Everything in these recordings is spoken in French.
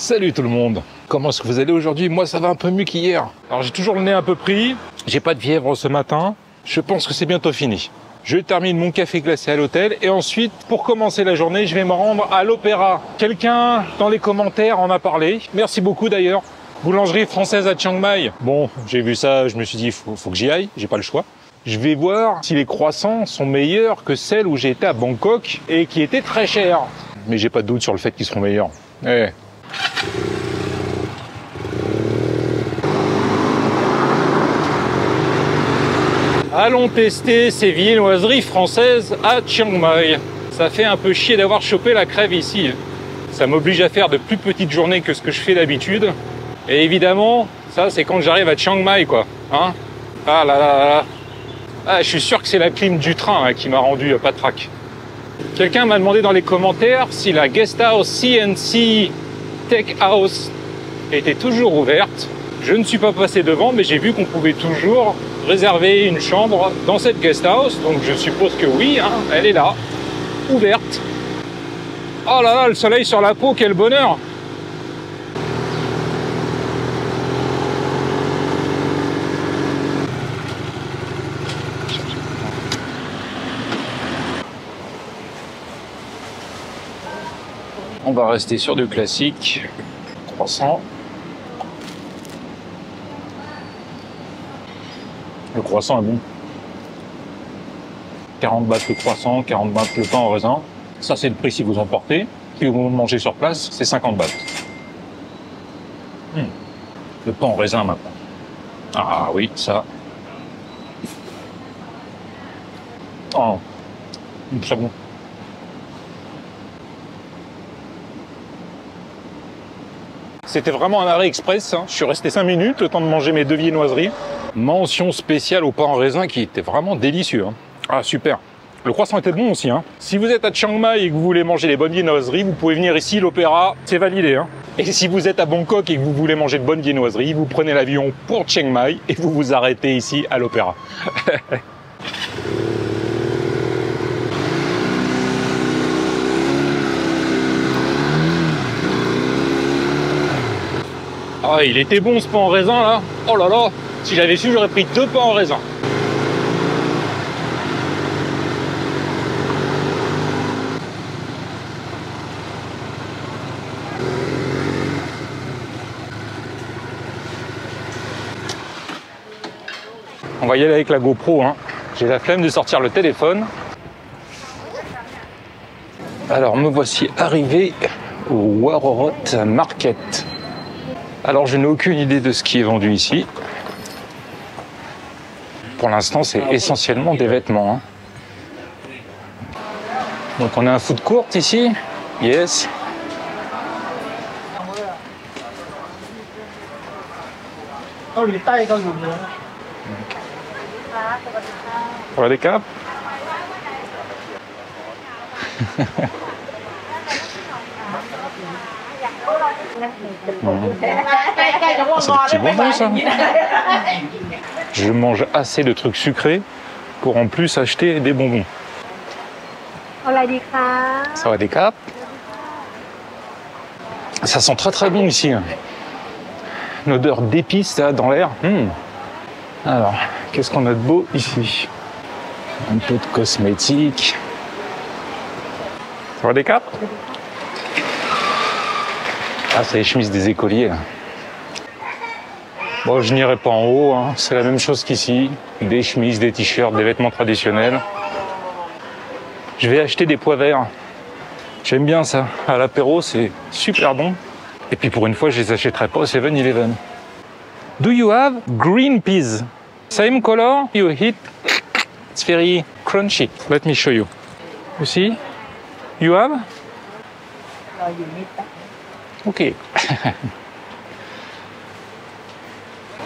Salut tout le monde. Comment est-ce que vous allez aujourd'hui? Moi ça va un peu mieux qu'hier. Alors j'ai toujours le nez un peu pris, j'ai pas de fièvre ce matin, je pense que c'est bientôt fini. Je termine mon café glacé à l'hôtel et ensuite, pour commencer la journée, je vais me rendre à l'Opéra. Quelqu'un dans les commentaires en a parlé, merci beaucoup d'ailleurs. Boulangerie française à Chiang Mai. Bon, j'ai vu ça, je me suis dit, faut que j'y aille, j'ai pas le choix. Je vais voir si les croissants sont meilleurs que celles où j'ai été à Bangkok et qui étaient très chères. Mais j'ai pas de doute sur le fait qu'ils seront meilleurs. Allons tester ces viennoiseries françaises à Chiang Mai. Ça fait un peu chier d'avoir chopé la crève ici. Ça m'oblige à faire de plus petites journées que ce que je fais d'habitude. Et évidemment, ça c'est quand j'arrive à Chiang Mai quoi. Hein, ah là là là. Ah, je suis sûr que c'est la clim du train qui m'a rendu patraque. Quelqu'un m'a demandé dans les commentaires si la guest house CNC Tech House était toujours ouverte. Je ne suis pas passé devant, mais j'ai vu qu'on pouvait toujours réserver une chambre dans cette guest house. Donc je suppose que oui, hein, elle est là, ouverte. Oh là là, le soleil sur la peau, quel bonheur! On va rester sur du classique. Croissant. Le croissant est bon. 40 bahts le croissant, 40 bahts le pain en raisin. Ça, c'est le prix si vous en portez. Si vous mangez sur place, c'est 50 bahts. Le pain en raisin maintenant. Ah oui, ça. Oh, très bon. C'était vraiment un arrêt express, hein. Je suis resté 5 minutes, le temps de manger mes 2 viennoiseries. Mention spéciale au pain en raisin qui était vraiment délicieux. Hein. Ah super. Le croissant était bon aussi. Hein. Si vous êtes à Chiang Mai et que vous voulez manger les bonnes viennoiseries, vous pouvez venir ici, l'Opéra, c'est validé. Hein. Et si vous êtes à Bangkok et que vous voulez manger de bonnes viennoiseries, vous prenez l'avion pour Chiang Mai et vous vous arrêtez ici à l'Opéra. Ah, il était bon ce pain en raisin là. Oh là là, si j'avais su, j'aurais pris 2 pains en raisin. On va y aller avec la GoPro, hein. J'ai la flemme de sortir le téléphone. Alors me voici arrivé au Warorot Market. Alors je n'ai aucune idée de ce qui est vendu ici. Pour l'instant c'est essentiellement des vêtements. Hein. Donc on a un food court ici. Yes. Pour la décap. C'est des petits bonbons ça. Je mange assez de trucs sucrés pour en plus acheter des bonbons. Ça va des capes. Ça sent très très bon ici. Une odeur d'épices dans l'air. Alors, qu'est-ce qu'on a de beau ici? Un peu de cosmétiques. Ça va des capes? Ah, c'est les chemises des écoliers. Là. Bon, je n'irai pas en haut, hein. C'est la même chose qu'ici. Des chemises, des t-shirts, des vêtements traditionnels. Je vais acheter des pois verts. J'aime bien ça. À l'apéro, c'est super bon. Et puis pour une fois, je les achèterai pas au 7-Eleven. Do you have green peas? Same color, you hit. It's very crunchy. Let me show you. You see? You have? Ok.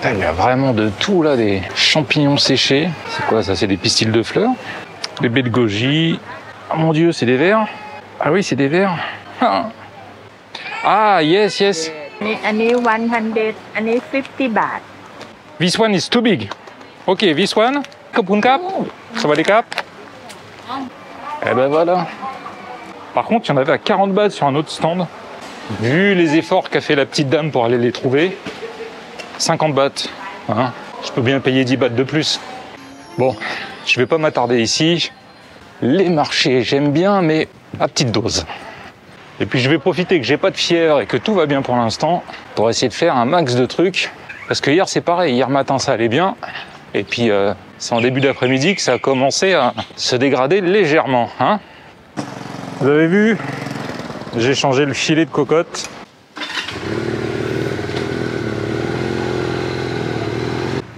Il y a vraiment de tout là, des champignons séchés. C'est quoi ça? C'est des pistils de fleurs. Des baies de goji. Oh mon dieu, c'est des vers. Ah oui, c'est des vers. Ah, yes, yes. อันนี้100 อันนี้50 บาท This one is too big. Ok, this one. Kapun kap. Ça va les cap? Eh ben voilà. Par contre, il y en avait à 40 bahts sur un autre stand. Vu les efforts qu'a fait la petite dame pour aller les trouver, 50 bahts. Hein, je peux bien payer 10 bahts de plus. Bon, je vais pas m'attarder ici. Les marchés, j'aime bien, mais à petite dose. Et puis je vais profiter que j'ai pas de fièvre et que tout va bien pour l'instant pour essayer de faire un max de trucs. Parce que hier c'est pareil, hier matin ça allait bien. Et puis c'est en début d'après-midi que ça a commencé à se dégrader légèrement. Hein. Vous avez vu? J'ai changé le filet de cocotte.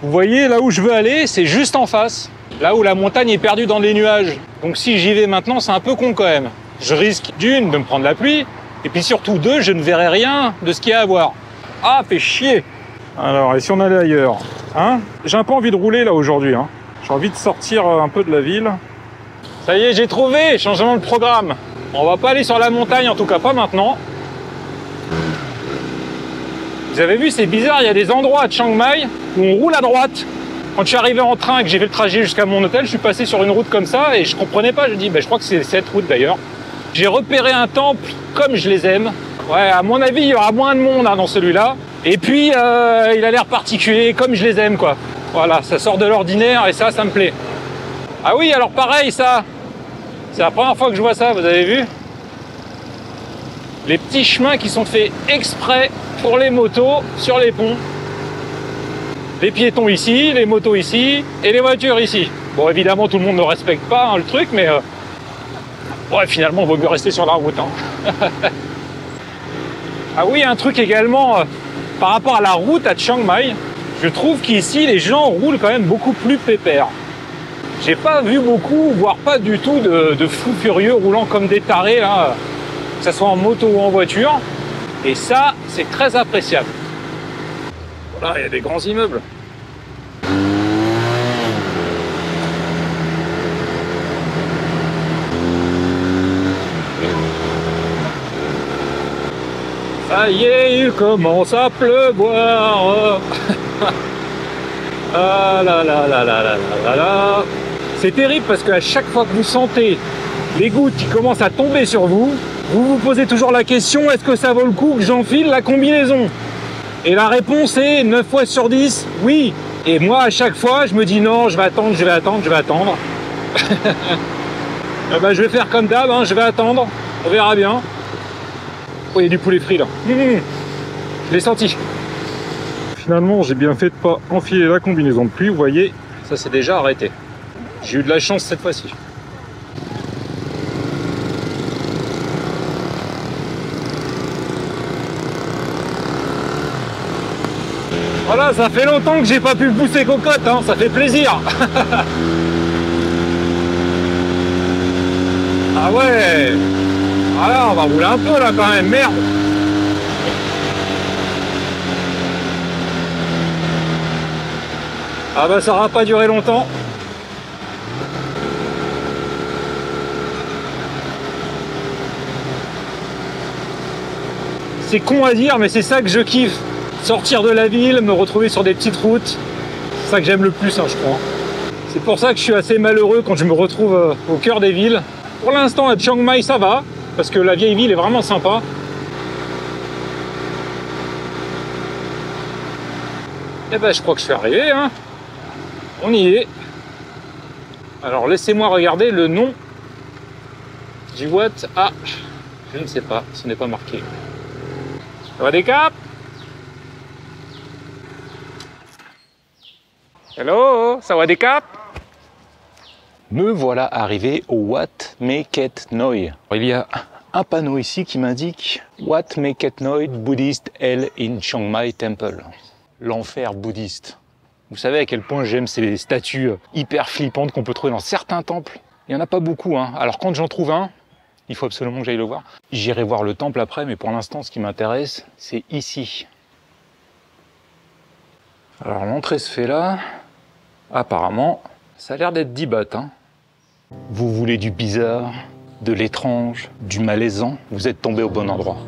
Vous voyez, là où je veux aller, c'est juste en face. Là où la montagne est perdue dans les nuages. Donc si j'y vais maintenant, c'est un peu con quand même. Je risque d'une, de me prendre la pluie. Et puis surtout deux, je ne verrai rien de ce qu'il y a à voir. Ah, fait chier. Alors, et si on allait ailleurs, hein? J'ai un peu envie de rouler là aujourd'hui. Hein. J'ai envie de sortir un peu de la ville. Ça y est, j'ai trouvé, changement de programme. On va pas aller sur la montagne, en tout cas pas maintenant. Vous avez vu, c'est bizarre, il y a des endroits à Chiang Mai où on roule à droite. Quand je suis arrivé en train et que j'ai fait le trajet jusqu'à mon hôtel, je suis passé sur une route comme ça et je comprenais pas. Je dis, je crois que c'est cette route d'ailleurs. J'ai repéré un temple comme je les aime. Ouais, à mon avis, il y aura moins de monde hein, dans celui-là. Et puis, il a l'air particulier, comme je les aime, quoi. Voilà, ça sort de l'ordinaire et ça me plaît. Ah oui, alors pareil, ça. C'est la première fois que je vois ça, vous avez vu? Les petits chemins qui sont faits exprès pour les motos sur les ponts. Les piétons ici, les motos ici et les voitures ici. Bon, évidemment, tout le monde ne respecte pas hein, le truc, mais ouais, finalement, il vaut mieux rester sur la route. Hein. Ah oui, un truc également, par rapport à la route à Chiang Mai, je trouve qu'ici, les gens roulent quand même beaucoup plus pépère. J'ai pas vu beaucoup, voire pas du tout de fous furieux roulant comme des tarés, là, que ce soit en moto ou en voiture. Et ça, c'est très appréciable. Voilà, il y a des grands immeubles. Ça y est, il commence à pleuvoir. Ah là là là là là là là. C'est terrible parce qu'à chaque fois que vous sentez les gouttes qui commencent à tomber sur vous, vous vous posez toujours la question, est-ce que ça vaut le coup que j'enfile la combinaison? Et la réponse est 9 fois sur 10, oui. Et moi, à chaque fois, je me dis non, je vais attendre, je vais attendre, je vais attendre. Je vais faire comme d'hab, hein, je vais attendre, on verra bien. Oh, il y a du poulet frit là. Je l'ai senti. Finalement, j'ai bien fait de pas enfiler la combinaison de pluie. Vous voyez, ça s'est déjà arrêté. J'ai eu de la chance cette fois-ci. Voilà, ça fait longtemps que j'ai pas pu le pousser cocotte, hein, ça fait plaisir. Ah ouais. Voilà, on va rouler un peu là quand même, merde. Ah bah ça va pas durer longtemps. C'est con à dire, mais c'est ça que je kiffe. Sortir de la ville, me retrouver sur des petites routes. C'est ça que j'aime le plus, hein, je crois. C'est pour ça que je suis assez malheureux quand je me retrouve au cœur des villes. Pour l'instant, à Chiang Mai, ça va, parce que la vieille ville est vraiment sympa. Et ben, je crois que je suis arrivé, hein. On y est. Alors, laissez-moi regarder le nom du Wat. Ah, je ne sais pas, ce n'est pas marqué. Ça va des caps? Hello, ça va des caps? Me voilà arrivé au Wat Meket Noi. Il y a un panneau ici qui m'indique Wat Meket Noi Buddhist Hell in Chiang Mai Temple. L'enfer bouddhiste. Vous savez à quel point j'aime ces statues hyper flippantes qu'on peut trouver dans certains temples. Il n'y en a pas beaucoup, hein. Alors quand j'en trouve un, il faut absolument que j'aille le voir. J'irai voir le temple après, mais pour l'instant, ce qui m'intéresse, c'est ici. Alors l'entrée se fait là. Apparemment, ça a l'air d'être 10 bahts. Hein. Vous voulez du bizarre, de l'étrange, du malaisant, vous êtes tombé au bon endroit.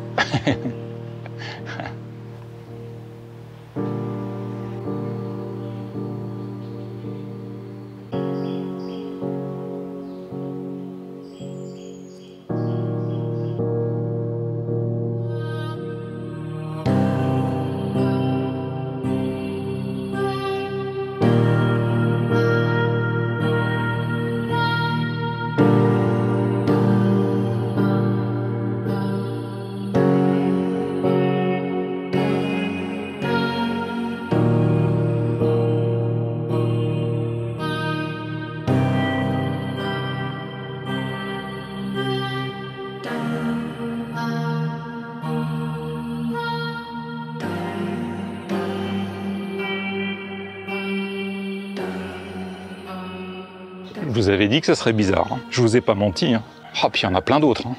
vous avais dit que ça serait bizarre, hein. Je vous ai pas menti, hein. Ah, puis il y en a plein d'autres, hein.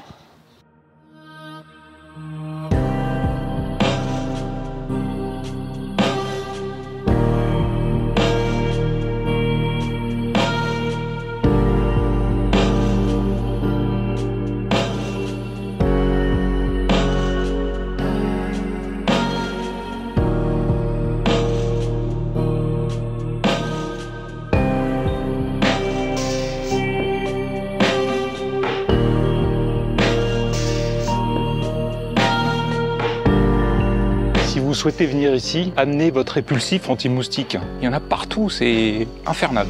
Si vous souhaitez venir ici, amenez votre répulsif anti-moustique. Il y en a partout, c'est infernal.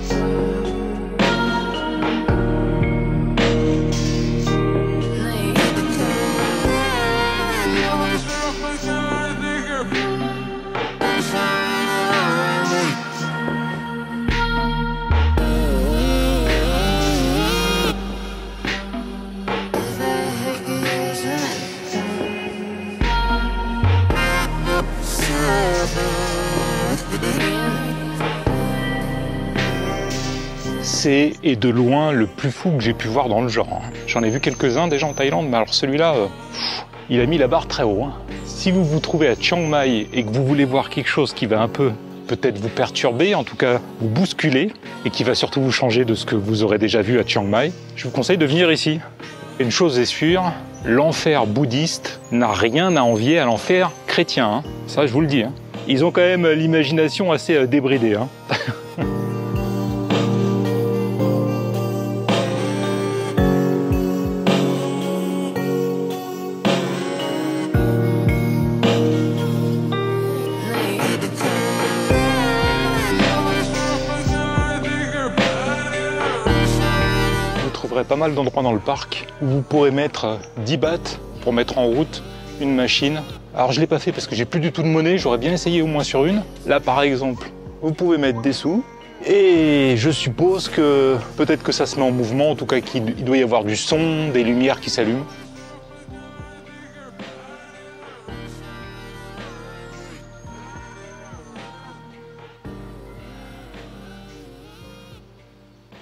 C'est, et de loin, le plus fou que j'ai pu voir dans le genre. J'en ai vu quelques-uns déjà en Thaïlande, mais alors celui-là, il a mis la barre très haut. Si vous vous trouvez à Chiang Mai et que vous voulez voir quelque chose qui va un peu, peut-être vous perturber, en tout cas vous bousculer, et qui va surtout vous changer de ce que vous aurez déjà vu à Chiang Mai, je vous conseille de venir ici. Une chose est sûre, l'enfer bouddhiste n'a rien à envier à l'enfer chrétien. Ça, je vous le dis. Ils ont quand même l'imagination assez débridée. Pas mal d'endroits dans le parc où vous pourrez mettre 10 bahts pour mettre en route une machine. Alors je l'ai pas fait parce que j'ai plus du tout de monnaie, j'aurais bien essayé au moins sur une. Là par exemple, vous pouvez mettre des sous et je suppose que peut-être que ça se met en mouvement, en tout cas qu'il doit y avoir du son, des lumières qui s'allument.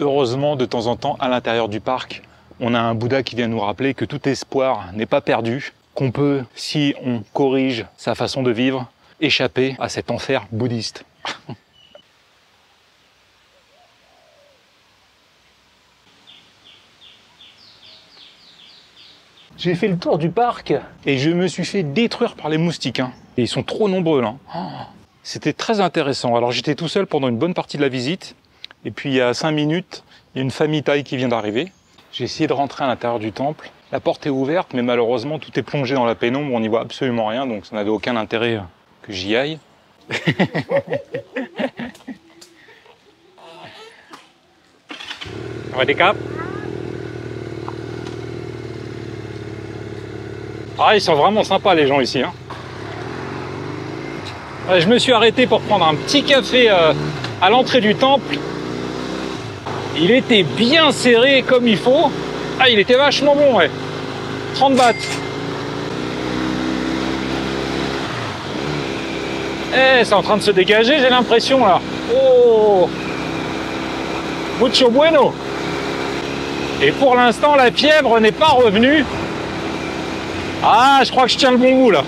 Heureusement, de temps en temps, à l'intérieur du parc, on a un Bouddha qui vient nous rappeler que tout espoir n'est pas perdu, qu'on peut, si on corrige sa façon de vivre, échapper à cet enfer bouddhiste. J'ai fait le tour du parc et je me suis fait détruire par les moustiques. Et ils sont trop nombreux là. C'était très intéressant. Alors j'étais tout seul pendant une bonne partie de la visite. Et puis il y a 5 minutes, il y a une famille thaï qui vient d'arriver. J'ai essayé de rentrer à l'intérieur du temple. La porte est ouverte, mais malheureusement tout est plongé dans la pénombre, on n'y voit absolument rien, donc ça n'avait aucun intérêt que j'y aille. Ah, ils sont vraiment sympas les gens ici. Je me suis arrêté pour prendre un petit café à l'entrée du temple. Il était bien serré comme il faut. Ah, il était vachement bon, ouais. 30 bahts. Eh, c'est en train de se dégager, j'ai l'impression, là. Oh! Mucho bueno! Et pour l'instant, la fièvre n'est pas revenue. Ah, je crois que je tiens le bon bout, là.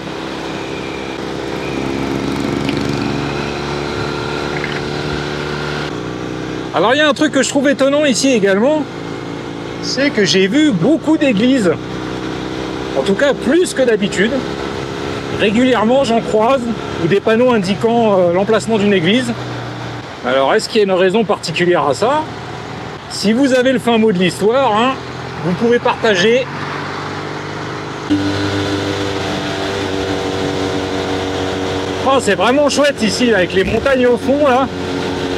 Alors il y a un truc que je trouve étonnant ici également, c'est que j'ai vu beaucoup d'églises, en tout cas plus que d'habitude. Régulièrement j'en croise, ou des panneaux indiquant l'emplacement d'une église. Alors est-ce qu'il y a une raison particulière à ça? Si vous avez le fin mot de l'histoire, vous pouvez partager. Oh, c'est vraiment chouette ici, avec les montagnes au fond là.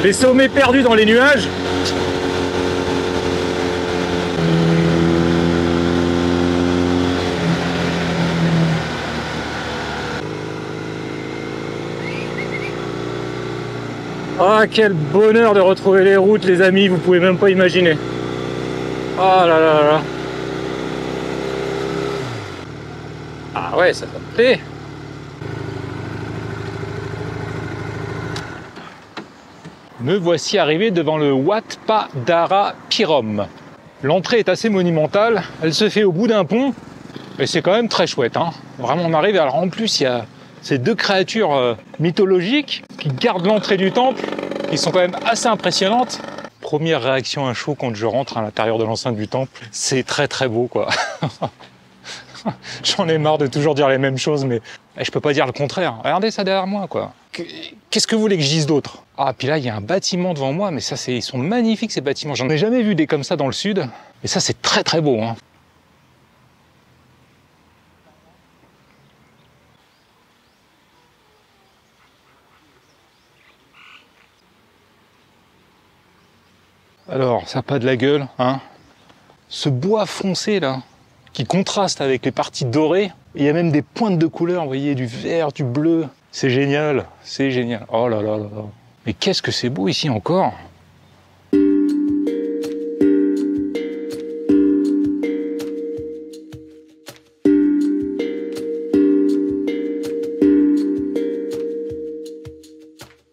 Les sommets perdus dans les nuages. Ah, quel bonheur de retrouver les routes, les amis, vous pouvez même pas imaginer. Ah là là là. Ah ouais, ça me plaît. Me voici arrivé devant le Wat Pa Dara Pirom. L'entrée est assez monumentale, elle se fait au bout d'un pont, et c'est quand même très chouette. Hein. Vraiment, on arrive, alors en plus, il y a ces deux créatures mythologiques qui gardent l'entrée du temple, qui sont quand même assez impressionnantes. Première réaction à chaud quand je rentre à l'intérieur de l'enceinte du temple, c'est très très beau quoi. J'en ai marre de toujours dire les mêmes choses, mais je peux pas dire le contraire. Regardez ça derrière moi quoi. Qu'est-ce que vous voulez que je dise d'autre? Ah, puis là, il y a un bâtiment devant moi, mais ça, ils sont magnifiques, ces bâtiments. J'en ai jamais vu des comme ça dans le sud. Et ça, c'est très, très beau. Hein. Alors, ça n'a pas de la gueule, hein. Ce bois foncé, là, qui contraste avec les parties dorées. Il y a même des pointes de couleur, vous voyez, du vert, du bleu. C'est génial, c'est génial. Oh là là là là. Mais qu'est-ce que c'est beau ici encore!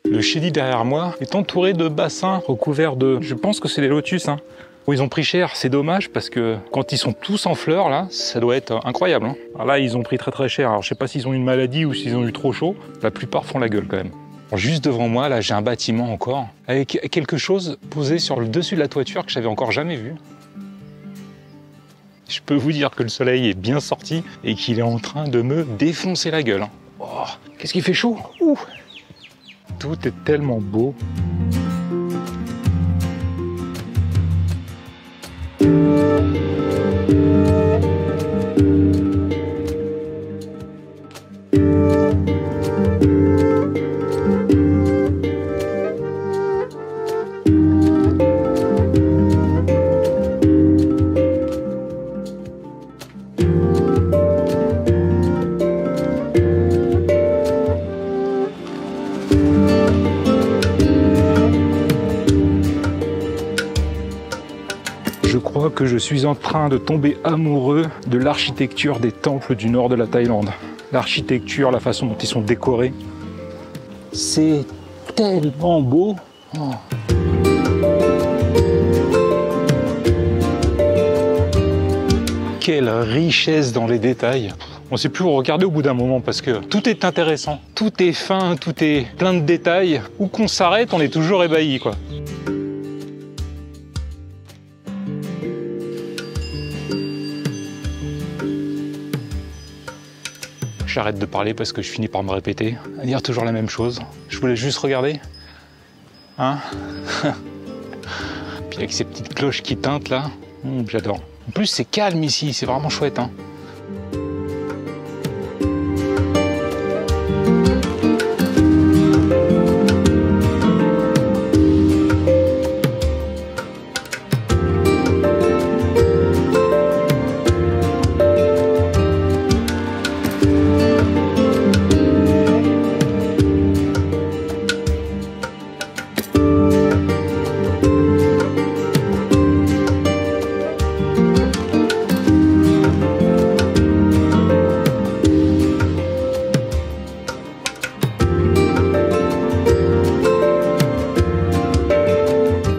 Le chédid derrière moi est entouré de bassins recouverts de... Je pense que c'est des lotus, hein. Ils ont pris cher, c'est dommage parce que quand ils sont tous en fleurs là, ça doit être incroyable. Hein. Alors là, ils ont pris très très cher. Alors je sais pas s'ils ont une maladie ou s'ils ont eu trop chaud. La plupart font la gueule quand même. Alors, juste devant moi, là, j'ai un bâtiment encore avec quelque chose posé sur le dessus de la toiture que j'avais encore jamais vu. Je peux vous dire que le soleil est bien sorti et qu'il est en train de me défoncer la gueule. Hein. Oh, qu'est-ce qu'il fait chaud! Ouh. Tout est tellement beau. Je crois que je suis en train de tomber amoureux de l'architecture des temples du nord de la Thaïlande. L'architecture, la façon dont ils sont décorés. C'est tellement beau. Oh. Quelle richesse dans les détails. On ne sait plus où regarder au bout d'un moment parce que tout est intéressant, tout est fin, tout est plein de détails. Où qu'on s'arrête, on est toujours ébahi, quoi. J'arrête de parler parce que je finis par me répéter, à dire toujours la même chose. Je voulais juste regarder. Hein? Puis avec ces petites cloches qui tintent là, j'adore. En plus c'est calme ici, c'est vraiment chouette. Hein.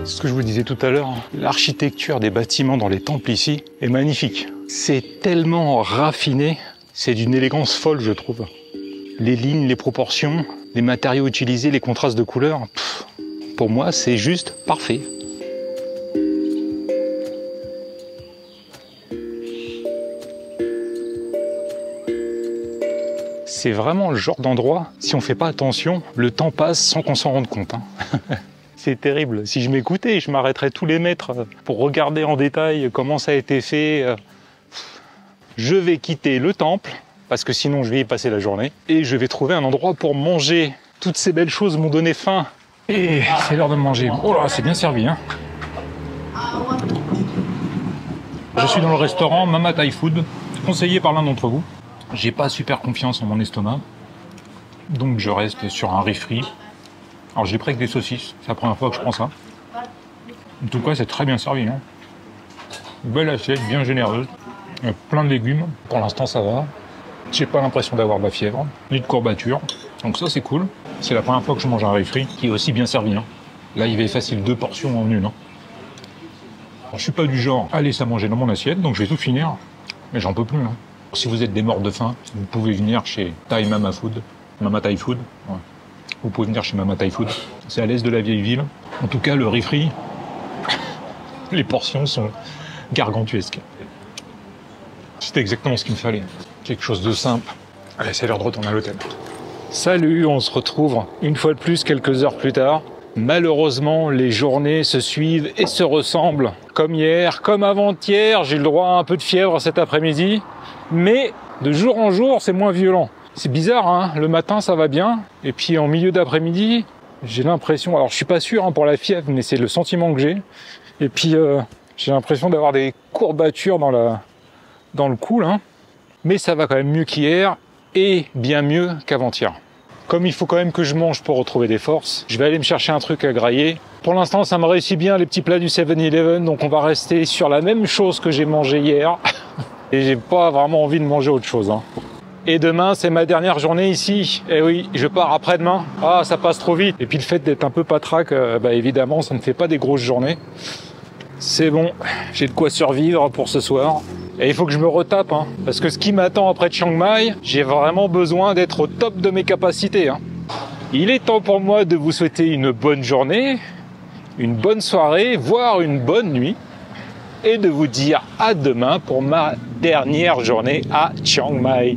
Ce que je vous disais tout à l'heure, l'architecture des bâtiments dans les temples ici est magnifique. C'est tellement raffiné, c'est d'une élégance folle je trouve. Les lignes, les proportions, les matériaux utilisés, les contrastes de couleurs, pour moi c'est juste parfait. C'est vraiment le genre d'endroit, si on fait pas attention, le temps passe sans qu'on s'en rende compte. Hein. C'est terrible. Si je m'écoutais, je m'arrêterais tous les mètres pour regarder en détail comment ça a été fait. Je vais quitter le temple, parce que sinon je vais y passer la journée, et je vais trouver un endroit pour manger. Toutes ces belles choses m'ont donné faim. Et c'est l'heure de manger. Oh là, c'est bien servi. Hein. Je suis dans le restaurant Mama Thai Food, conseillé par l'un d'entre vous. J'ai pas super confiance en mon estomac, donc je reste sur un riz frit. Alors j'ai pris avec des saucisses, c'est la première fois que je prends ça. En tout cas, c'est très bien servi. Hein. Belle assiette, bien généreuse. Il y a plein de légumes. Pour l'instant, ça va. J'ai pas l'impression d'avoir de la fièvre, ni de courbature. Donc ça, c'est cool. C'est la première fois que je mange un riz frit qui est aussi bien servi. Hein. Là, il y avait facile 2 portions en une. Hein. Alors, je suis pas du genre à laisser à manger dans mon assiette, donc je vais tout finir. Mais j'en peux plus. Hein. Si vous êtes des morts de faim, vous pouvez venir chez Thai Mama Food. Mama Thai Food. Ouais. Vous pouvez venir chez Mama Thai Food. C'est à l'est de la vieille ville. En tout cas, le riz frit, les portions sont gargantuesques. C'était exactement ce qu'il me fallait. Quelque chose de simple. Allez, c'est l'heure de retourner à l'hôtel. Salut, on se retrouve une fois de plus quelques heures plus tard. Malheureusement, les journées se suivent et se ressemblent. Comme hier, comme avant-hier, j'ai le droit à un peu de fièvre cet après-midi. Mais de jour en jour, c'est moins violent. C'est bizarre, hein, le matin, ça va bien. Et puis en milieu d'après-midi, j'ai l'impression... Alors, je suis pas sûr hein, pour la fièvre, mais c'est le sentiment que j'ai. Et puis, j'ai l'impression d'avoir des courbatures dans le cou, là. Mais ça va quand même mieux qu'hier et bien mieux qu'avant-hier. Comme il faut quand même que je mange pour retrouver des forces, je vais aller me chercher un truc à grailler. Pour l'instant, ça me réussit bien les petits plats du 7-Eleven, donc on va rester sur la même chose que j'ai mangé hier. Et j'ai pas vraiment envie de manger autre chose. Hein. Et demain, c'est ma dernière journée ici. Et oui, je pars après-demain. Ah, ça passe trop vite. Et puis le fait d'être un peu patraque, bah évidemment, ça ne fait pas des grosses journées. C'est bon, j'ai de quoi survivre pour ce soir. Et il faut que je me retape, hein, parce que ce qui m'attend après Chiang Mai, j'ai vraiment besoin d'être au top de mes capacités. Hein. Il est temps pour moi de vous souhaiter une bonne journée, une bonne soirée, voire une bonne nuit, et de vous dire à demain pour ma dernière journée à Chiang Mai.